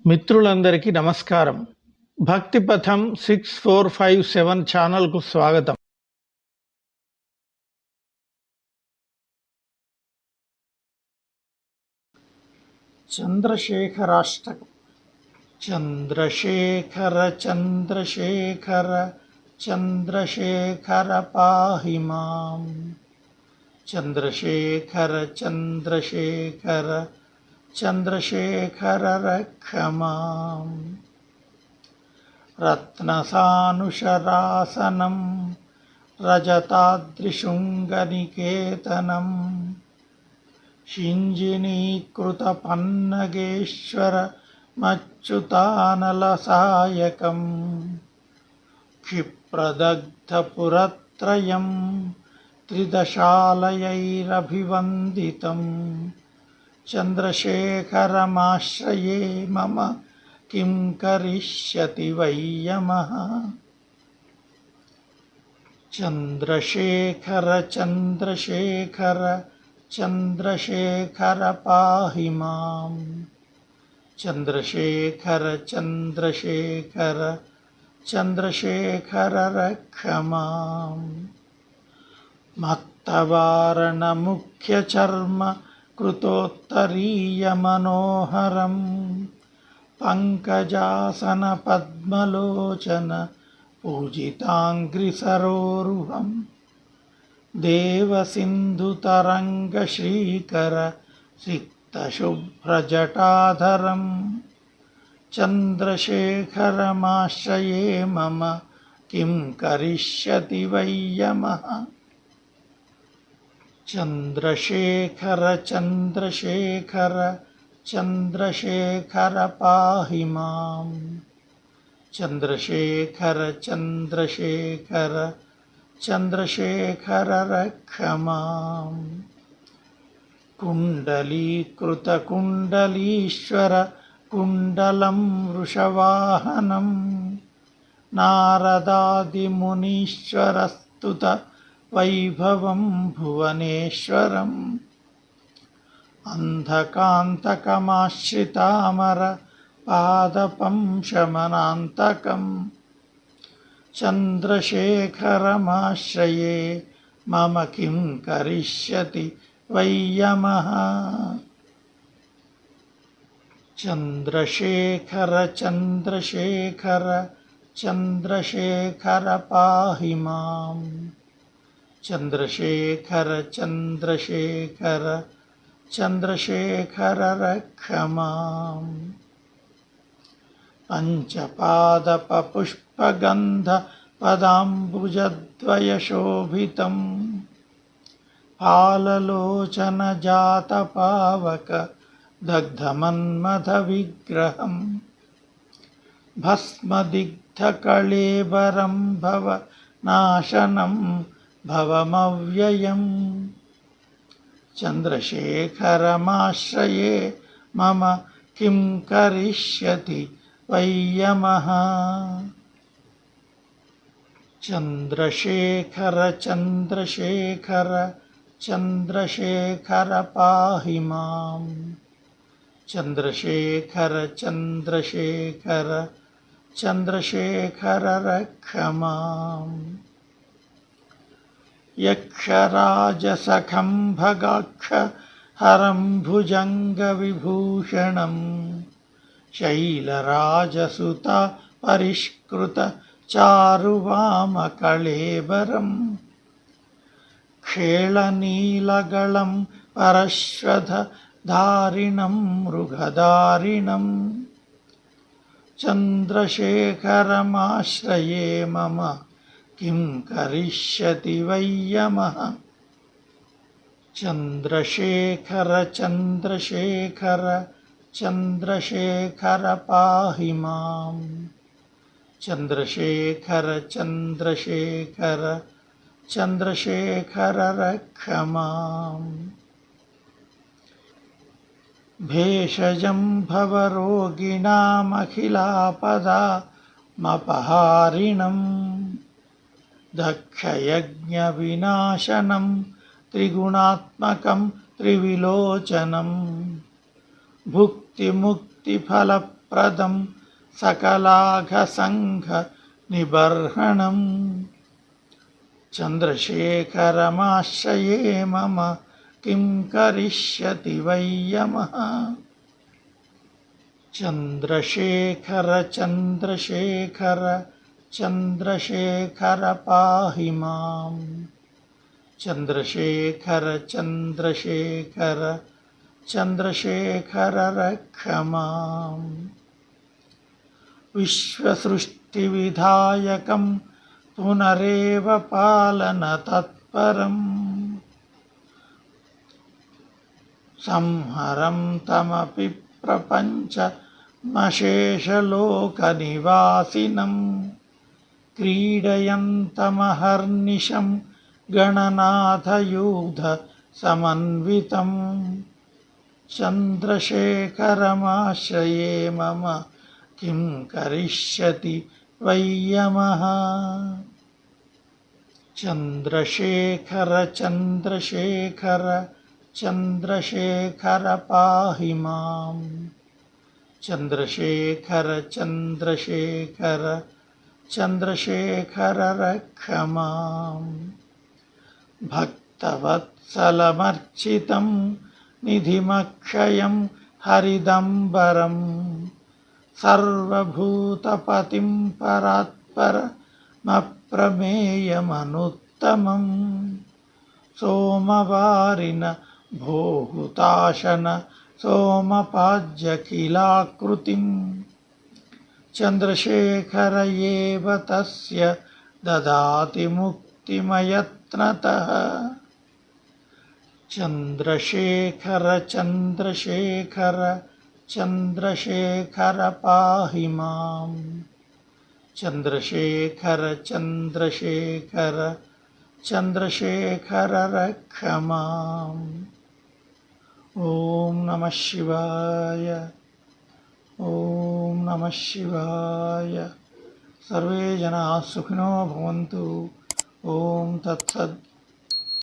మిత్రులందరికీ నమస్కారం. భక్తి పథం 6457 ఛానల్కు స్వాగతం. చంద్రశేఖరాష్టకం. చంద్రశేఖర చంద్రశేఖర చంద్రశేఖర పాహి మాం. చంద్రశేఖర చంద్రశేఖర చంద్రశేఖర రక్ష మాం. రత్నసానుశరాసనం రజతాద్రిశృంగనికేతనం షింజినీకృతపన్నగేశ్వర మచ్యుతానలసాయకం క్షిప్రదగ్ధపురత్రయం త్రిదశాలయైరభివందితం చంద్రశేఖరమాశ్రయే మమ కిం కరిష్యతి వై యమః. చంద్రశేఖర చంద్రశేఖర చంద్రశేఖర పాహి మాం. చంద్రశేఖర చంద్రశేఖర చంద్రశేఖర రక్ష మాం. మత్తవారణముఖ్యచర్మ కృతోత్తరీయమనోహరం పంకజాసన పద్మలోచన పూజితాంఘ్రిసరోరుహం దేవసింధుతరంగశ్రీకర సిక్తశుభ్రజటాధరం చంద్రశేఖరమాశ్రయే మమ కిం కరిష్యతి వై యమః. చంద్రశేఖర చంద్రశేఖర చంద్రశేఖర పాహి మాం. చంద్రశేఖర చంద్రశేఖర చంద్రశేఖర రక్ష మాం. కుండలీకృతకుండలీశ్వర కుండలం వృషవాహనం నారదాదిమునీశ్వరస్తుత వైభవం భువనేశ్వరం అంధకాంతకమాశ్రితామర పాదపం శమనాంతకం చంద్రశేఖరమాశ్రయే మమ కిం కరిష్యతి వై యమః. చంద్రశేఖర చంద్రశేఖర చంద్రశేఖర పాహి మాం. చంద్రశేఖర చంద్రశేఖర చంద్రశేఖర రక్ష మాం. పంచపాదపపుష్పగంధ పదాంబుజద్వయశోభితం పాలలోచన జాతపావక దగ్ధమన్మథ విగ్రహం భస్మదిగ్ధకళేబరం భవ నాశనం భవమవ్యయం చంద్రశేఖరమాశ్రయే మమ కిం కరిష్యతి వై యమః. చంద్రశేఖర చంద్రశేఖర చంద్రశేఖర పాహి మాం. చంద్రశేఖర చంద్రశేఖర చంద్రశేఖర రక్ష మాం. యక్షరాజసఖం భగాక్ష హరం భుజంగవిభూషణం శైలరాజసుత పరిష్కృత చారువామకళేబరం క్షేళనీలగళం పరశ్వధారిణం మృగధారిణం చంద్రశేఖరమాశ్రయే మమ కిం కరిష్యతి వై యమః. చంద్రశేఖర చంద్రశేఖర చంద్రశేఖర పాహి మాం. చంద్రశేఖర చంద్రశేఖర చంద్రశేఖర రక్ష మాం. భేషజం భవరోగిణామఖిలాపదామపహారిణం దక్షయజ్ఞవినాశనం త్రిగుణాత్మకం త్రివిలోచనం భుక్తిముక్తిఫల प्रदं सकलाघसङ्घनिबर्हणम् चन्द्रशेखरमाश्रये मम किं करिष्यति वै यमः चन्द्रशेखर चन्द्रशेखर चन्द्रशेखर पाहि माम् चन्द्रशेखर चन्द्रशेखर चन्द्रशेखर रक्ष माम् विश्वसृष्टिविधायकं पुनरेव पालनतत्परम् संहरं तमपि प्रपञ्चमशेषलोकनिवासिनं क्रीडयन्तमहर्निशं गणनाथयूथसमन्वितं चन्द्रशेखरमाश्रये मम किं करिष्यति वै यमः चन्द्रशेखर चन्द्रशेखर चन्द्रशेखर पाहि माम् चन्द्रशेखर चन्द्रशेखर चन्द्रशेखर रक्ष माम् भक्तवत्सलमर्चितं निधिमक्षयं हरिदम्बरम् सर्वभूतपतिं परात्परमप्रमेयमनुत्तमम् सोमवारिन भोहुताशन सोमपाज्यखिलाकृतिं चन्द्रशेखर एव तस्य ददाति मुक्तिमयत्नतः चन्द्रशेखर चन्द्रशेखर चन्द्रशेखर पाहि माम् चन्द्रशेखर चन्द्रशेखर चन्द्रशेखर रक्ष माम् ॐ नमः शिवाय ॐ नमः शिवाय सर्वे जनाः सुखिनो भवन्तु ॐ तत्सत्